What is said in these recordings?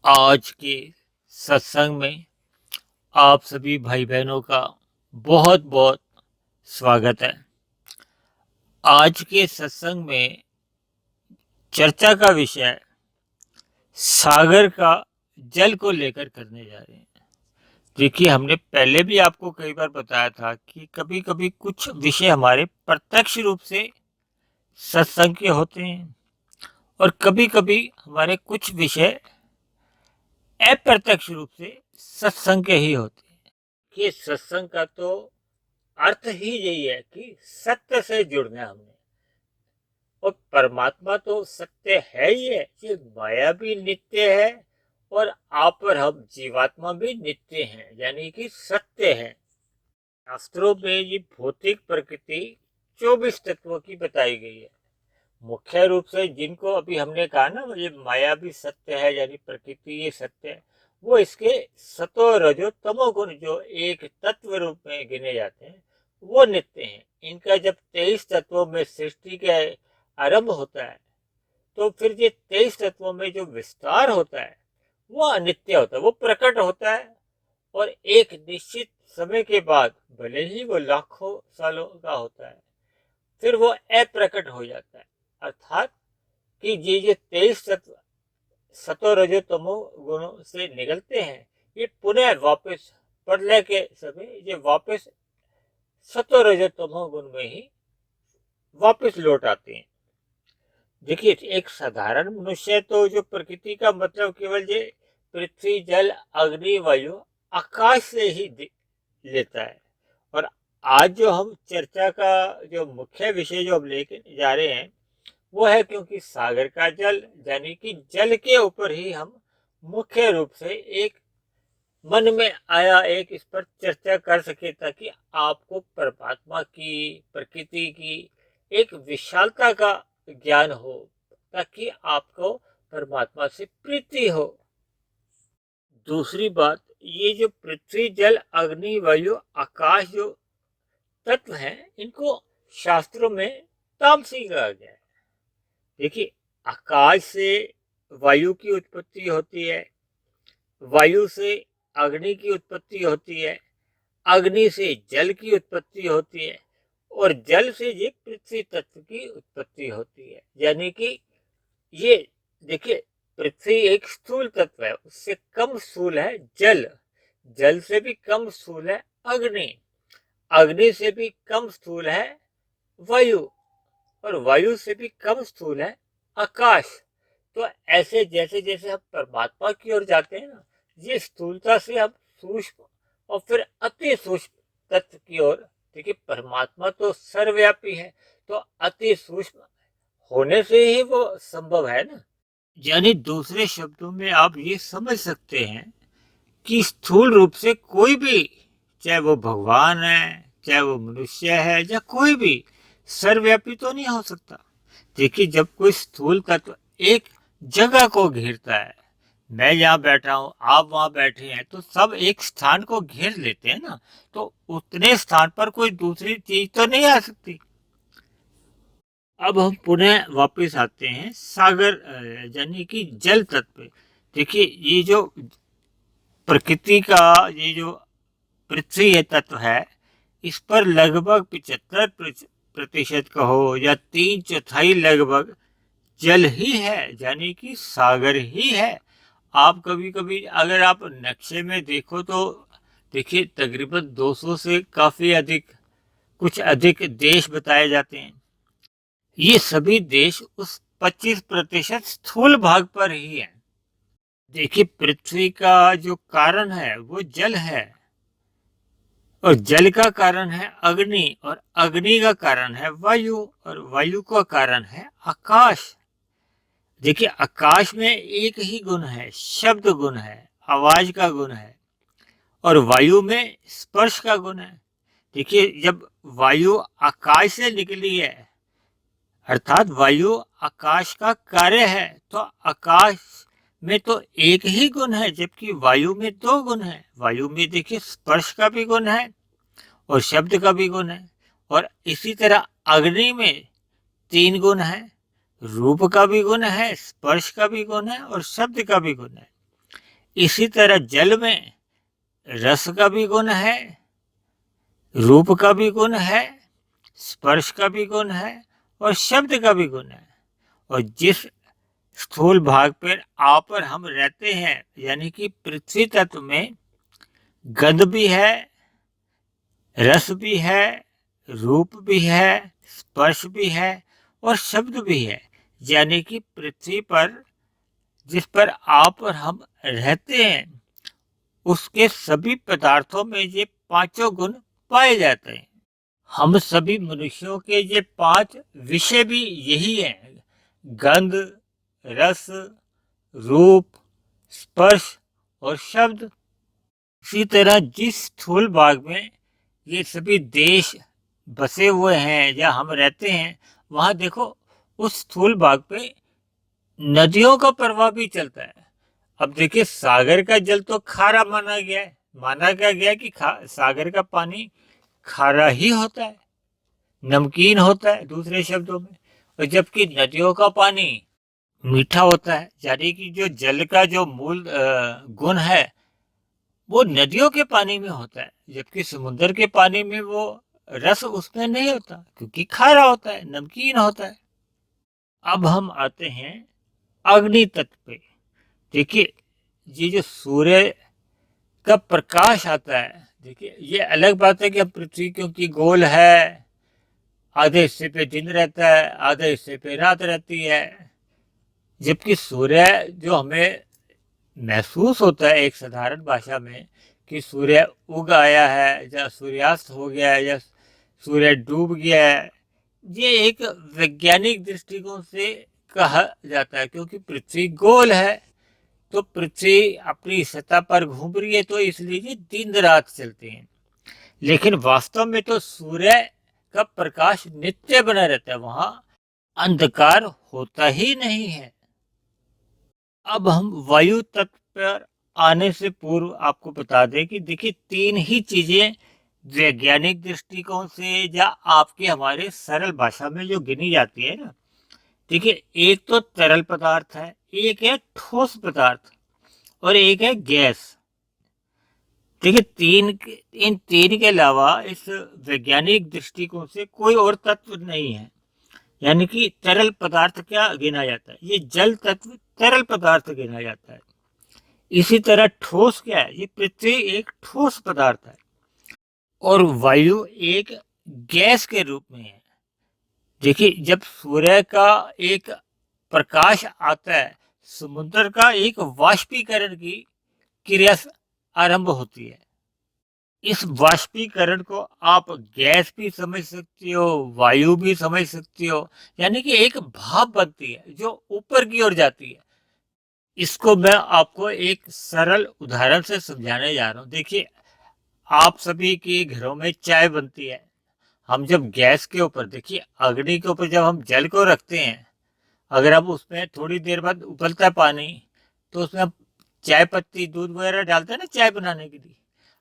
आज के सत्संग में आप सभी भाई बहनों का बहुत बहुत स्वागत है। आज के सत्संग में चर्चा का विषय सागर का जल को लेकर करने जा रहे हैं। देखिए, हमने पहले भी आपको कई बार बताया था कि कभी कभी कुछ विषय हमारे प्रत्यक्ष रूप से सत्संग के होते हैं और कभी कभी हमारे कुछ विषय अप्रत्यक्ष रूप से सत्संग के ही होते हैं। कि सत्संग का तो अर्थ ही यही है कि सत्य से जुड़ना हमने, और परमात्मा तो सत्य है ही है। ये माया भी नित्य है और आप और हम जीवात्मा भी नित्य हैं, यानी कि सत्य है। शास्त्रों में ये भौतिक प्रकृति 24 तत्वों की बताई गई है। मुख्य रूप से जिनको अभी हमने कहा ना, ये माया भी सत्य है, यानी प्रकृति ये सत्य है, वो इसके सतो रजो तमो गुण जो एक तत्व रूप में गिने जाते हैं वो नित्य हैं। इनका जब 23 तत्वों में सृष्टि के आरंभ होता है तो फिर ये 23 तत्वों में जो विस्तार होता है वो अनित्य होता है, वो प्रकट होता है और एक निश्चित समय के बाद, भले ही वो लाखों सालों का होता है, फिर वो अप्रकट हो जाता है। अर्थात कि ये जो 23 तत्व सतो रजो तमो गुणों से निकलते हैं, ये पुनः वापस प्रलय के समय ये वापस सतो रजो तमो गुण में ही वापस लौट आते हैं। देखिए, एक साधारण मनुष्य तो जो प्रकृति का मतलब केवल ये पृथ्वी जल अग्नि वायु आकाश से ही लेता है। और आज जो हम चर्चा का जो मुख्य विषय जो हम लेके जा रहे हैं वो है, क्योंकि सागर का जल, यानी कि जल के ऊपर ही हम मुख्य रूप से एक मन में आया एक इस पर चर्चा कर सके, ताकि आपको परमात्मा की, प्रकृति की एक विशालता का ज्ञान हो, ताकि आपको परमात्मा से प्रीति हो। दूसरी बात, ये जो पृथ्वी जल अग्नि वायु आकाश जो तत्व हैं, इनको शास्त्रों में तामसी कहा गया है। देखिए, आकाश से वायु की उत्पत्ति होती है, वायु से अग्नि की उत्पत्ति होती है, अग्नि से जल की उत्पत्ति होती है और जल से ये पृथ्वी तत्व की उत्पत्ति होती है। यानी कि ये देखिए, पृथ्वी एक स्थूल तत्व है, उससे कम स्थूल है जल, जल से भी कम स्थूल है अग्नि, अग्नि से भी कम स्थूल है वायु और वायु से भी कम स्थूल है आकाश। तो ऐसे जैसे जैसे हम परमात्मा की ओर जाते हैं ना, ये स्थूलता से हम सूक्ष्म और फिर अति सूक्ष्म तत्व की ओर। देखिए, परमात्मा तो सर्वव्यापी है, तो अति सूक्ष्म होने से ही वो संभव है ना। यानी दूसरे शब्दों में आप ये समझ सकते हैं कि स्थूल रूप से कोई भी, चाहे वो भगवान है, चाहे वो मनुष्य है, या कोई भी सर्वव्यापी तो नहीं हो सकता। देखिए, जब कोई स्थूल तत्व एक जगह को घेरता है, मैं यहाँ बैठा हूँ, आप वहां बैठे हैं, तो सब एक स्थान को घेर लेते हैं ना, तो उतने स्थान पर कोई दूसरी चीज तो नहीं आ सकती। अब हम पुनः वापस आते हैं सागर, यानी कि जल तत्व पे। देखिए, ये जो प्रकृति का ये जो पृथ्वी है तत्व है, इस पर लगभग 75% कहो या 3/4 लगभग जल ही है, यानी कि सागर ही है। आप कभी कभी अगर आप नक्शे में देखो तो देखिए, तकरीबन 200 से काफी अधिक, कुछ अधिक देश बताए जाते हैं। ये सभी देश उस 25% स्थूल भाग पर ही है। देखिए, पृथ्वी का जो कारण है वो जल है और जल का कारण है अग्नि और अग्नि का कारण है वायु और वायु का कारण है आकाश। देखिए, आकाश में एक ही गुण है, शब्द गुण है, आवाज का गुण है, और वायु में स्पर्श का गुण है। देखिए, जब वायु आकाश से निकली है, अर्थात वायु आकाश का कार्य है, तो आकाश में तो एक ही गुण है, जबकि वायु में 2 गुण है। वायु में देखिए स्पर्श का भी गुण है और शब्द का भी गुण है, और इसी तरह अग्नि में 3 गुण है, रूप का भी गुण है, स्पर्श का भी गुण है और शब्द का भी गुण है। इसी तरह जल में रस का भी गुण है, रूप का भी गुण है, स्पर्श का भी गुण है और शब्द का भी गुण है। और जिस स्थूल भाग पर आप और हम रहते हैं, यानी कि पृथ्वी तत्व में गंध भी है, रस भी है, रूप भी है, स्पर्श भी है और शब्द भी है। यानी कि पृथ्वी पर जिस पर आप और हम रहते हैं उसके सभी पदार्थों में ये पांचों गुण पाए जाते हैं। हम सभी मनुष्यों के ये 5 विषय भी यही हैं: गंध, रस, रूप, स्पर्श और शब्द। इसी तरह जिस स्थूल भाग में ये सभी देश बसे हुए हैं या हम रहते हैं, वहां देखो उस स्थूल भाग पे नदियों का प्रवाह भी चलता है। अब देखिए, सागर का जल तो खारा माना गया है, माना क्या गया कि सागर का पानी खारा ही होता है, नमकीन होता है दूसरे शब्दों में। और जबकि नदियों का पानी मीठा होता है, यानी कि जो जल का जो मूल गुण है वो नदियों के पानी में होता है, जबकि समुद्र के पानी में वो रस उसमें नहीं होता, क्योंकि खारा होता है, नमकीन होता है। अब हम आते हैं अग्नि तत्व पे। देखिए, ये जो सूर्य का प्रकाश आता है, देखिए ये अलग बात है कि हम पृथ्वी क्योंकि गोल है, आधे हिस्से पे दिन रहता है, आधे हिस्से पे रात रहती है। जबकि सूर्य जो हमें महसूस होता है एक साधारण भाषा में कि सूर्य उग आया है या सूर्यास्त हो गया है या सूर्य डूब गया है, ये एक वैज्ञानिक दृष्टिकोण से कहा जाता है, क्योंकि पृथ्वी गोल है तो पृथ्वी अपनी सतह पर घूम रही है, तो इसलिए ये दिन रात चलते हैं। लेकिन वास्तव में तो सूर्य का प्रकाश नित्य बना रहता है, वहां अंधकार होता ही नहीं है। अब हम वायु तत्व पर आने से पूर्व आपको बता दें कि देखिए 3 ही चीजें वैज्ञानिक दृष्टिकोण से या आपके हमारे सरल भाषा में जो गिनी जाती है ना, देखिए एक तो तरल पदार्थ है, एक है ठोस पदार्थ और एक है गैस। देखिए इन 3 के अलावा इस वैज्ञानिक दृष्टिकोण से कोई और तत्व नहीं है। यानी कि तरल पदार्थ क्या गिना जाता है, ये जल तत्व तरल पदार्थ गिना जाता है। इसी तरह ठोस क्या है, ये पृथ्वी एक ठोस पदार्थ है और वायु एक गैस के रूप में है। देखिए, जब सूर्य का एक प्रकाश आता है, समुद्र का एक वाष्पीकरण की क्रिया आरंभ होती है। इस वाष्पीकरण को आप गैस भी समझ सकती हो, वायु भी समझ सकती हो, यानी कि एक भाप बनती है जो ऊपर की ओर जाती है। इसको मैं आपको एक सरल उदाहरण से समझाने जा रहा हूँ। देखिए, आप सभी के घरों में चाय बनती है। हम जब गैस के ऊपर, देखिए अग्नि के ऊपर जब हम जल को रखते हैं, अगर हम उसमें थोड़ी देर बाद उबलता पानी, तो उसमें हम चाय पत्ती दूध वगैरह डालते हैं ना चाय बनाने के लिए।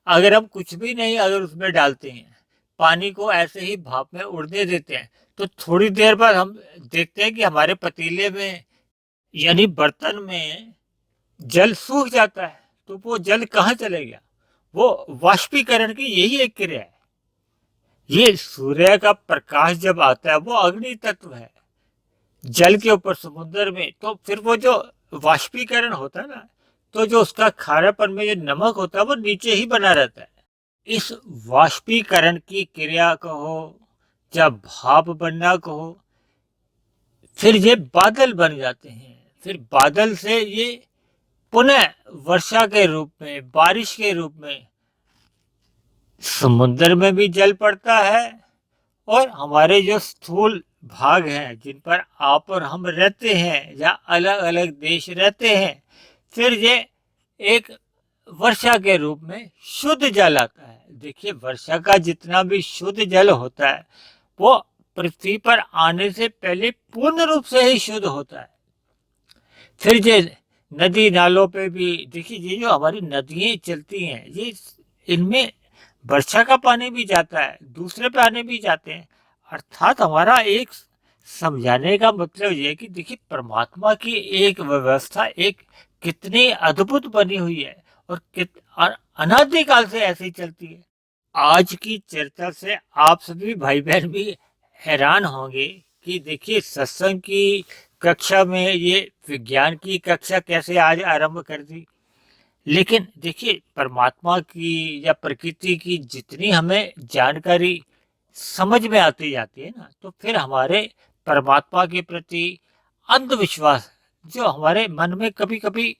अगर हम कुछ भी नहीं अगर उसमें डालते हैं, पानी को ऐसे ही भाप में उड़ने देते हैं, तो थोड़ी देर बाद हम देखते हैं कि हमारे पतीले में यानी बर्तन में जल सूख जाता है। तो वो जल कहाँ चले गया? वो वाष्पीकरण की यही एक क्रिया है। ये सूर्य का प्रकाश जब आता है वो अग्नि तत्व है जल के ऊपर समुद्र में, तो फिर वो जो वाष्पीकरण होता है ना, तो जो उसका खारापन में जो नमक होता है वो नीचे ही बना रहता है। इस वाष्पीकरण की क्रिया कहो या भाप बनना कहो, फिर ये बादल बन जाते हैं। फिर बादल से ये पुनः वर्षा के रूप में, बारिश के रूप में समुद्र में भी जल पड़ता है और हमारे जो स्थूल भाग हैं जिन पर आप और हम रहते हैं या अलग अलग देश रहते हैं, फिर ये एक वर्षा के रूप में शुद्ध जल आता है। देखिए, वर्षा का जितना भी शुद्ध जल होता है वो पृथ्वी पर आने से पहले पूर्ण रूप से ही शुद्ध होता है। फिर ये नदी नालों पे भी देखिए, ये जो हमारी नदियां चलती हैं, ये इनमें वर्षा का पानी भी जाता है, दूसरे पानी भी जाते हैं। अर्थात हमारा एक समझाने का मतलब ये है कि देखिए, परमात्मा की एक व्यवस्था, एक कितनी अद्भुत बनी हुई है और अनादिकाल से ऐसे ही चलती है। आज की चर्चा से आप सभी भाई बहन भी हैरान होंगे कि देखिए सत्संग की कक्षा में ये विज्ञान की कक्षा कैसे आज आरंभ कर दी। लेकिन देखिए परमात्मा की या प्रकृति की जितनी हमें जानकारी समझ में आती जाती है ना, तो फिर हमारे परमात्मा के प्रति अंधविश्वास जो हमारे मन में कभी कभी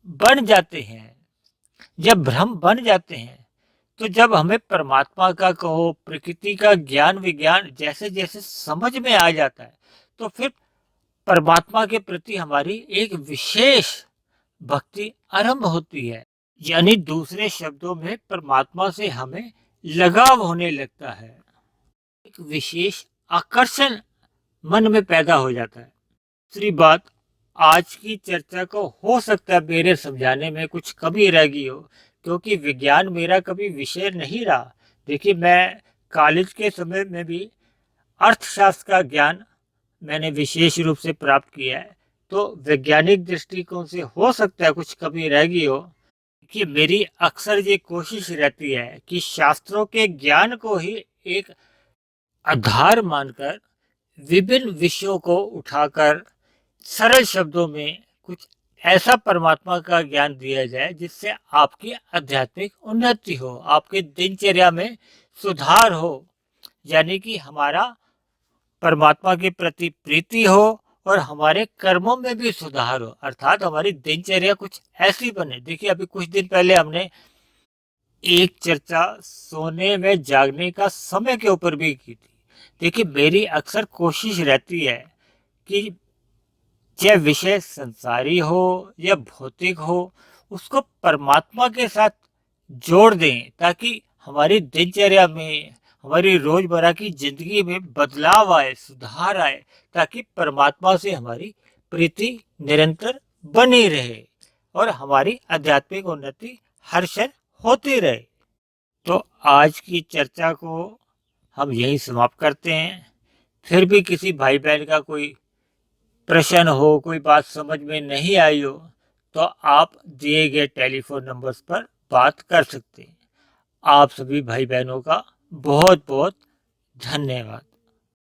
बन जाते हैं, जब भ्रम बन जाते हैं, तो जब हमें परमात्मा का कहो प्रकृति का ज्ञान विज्ञान जैसे जैसे समझ में आ जाता है, तो फिर परमात्मा के प्रति हमारी एक विशेष भक्ति आरंभ होती है। यानी दूसरे शब्दों में परमात्मा से हमें लगाव होने लगता है, एक विशेष आकर्षण मन में पैदा हो जाता है। दूसरी बात, आज की चर्चा को हो सकता है मेरे समझाने में कुछ कमी रह गई हो, क्योंकि विज्ञान मेरा कभी विषय नहीं रहा। देखिए मैं कॉलेज के समय में भी अर्थशास्त्र का ज्ञान मैंने विशेष रूप से प्राप्त किया है, तो वैज्ञानिक दृष्टिकोण से हो सकता है कुछ कमी रह गई हो। कि मेरी अक्सर ये कोशिश रहती है कि शास्त्रों के ज्ञान को ही एक आधार मानकर विभिन्न विषयों को उठाकर सरल शब्दों में कुछ ऐसा परमात्मा का ज्ञान दिया जाए जिससे आपकी आध्यात्मिक उन्नति हो, आपके दिनचर्या में सुधार हो, यानी कि हमारा परमात्मा के प्रति प्रीति हो और हमारे कर्मों में भी सुधार हो, अर्थात हमारी दिनचर्या कुछ ऐसी बने। देखिए अभी कुछ दिन पहले हमने एक चर्चा सोने में जागने का समय के ऊपर भी की थी। देखिए मेरी अक्सर कोशिश रहती है कि चाहे विषय संसारी हो या भौतिक हो, उसको परमात्मा के साथ जोड़ दें ताकि हमारी दिनचर्या में, हमारी रोजमर्रा की जिंदगी में बदलाव आए, सुधार आए, ताकि परमात्मा से हमारी प्रीति निरंतर बनी रहे और हमारी आध्यात्मिक उन्नति हर क्षण होती रहे। तो आज की चर्चा को हम यही समाप्त करते हैं। फिर भी किसी भाई बहन का कोई प्रश्न हो, कोई बात समझ में नहीं आई हो, तो आप दिए गए टेलीफोन नंबर्स पर बात कर सकते हैं। आप सभी भाई बहनों का बहुत बहुत धन्यवाद।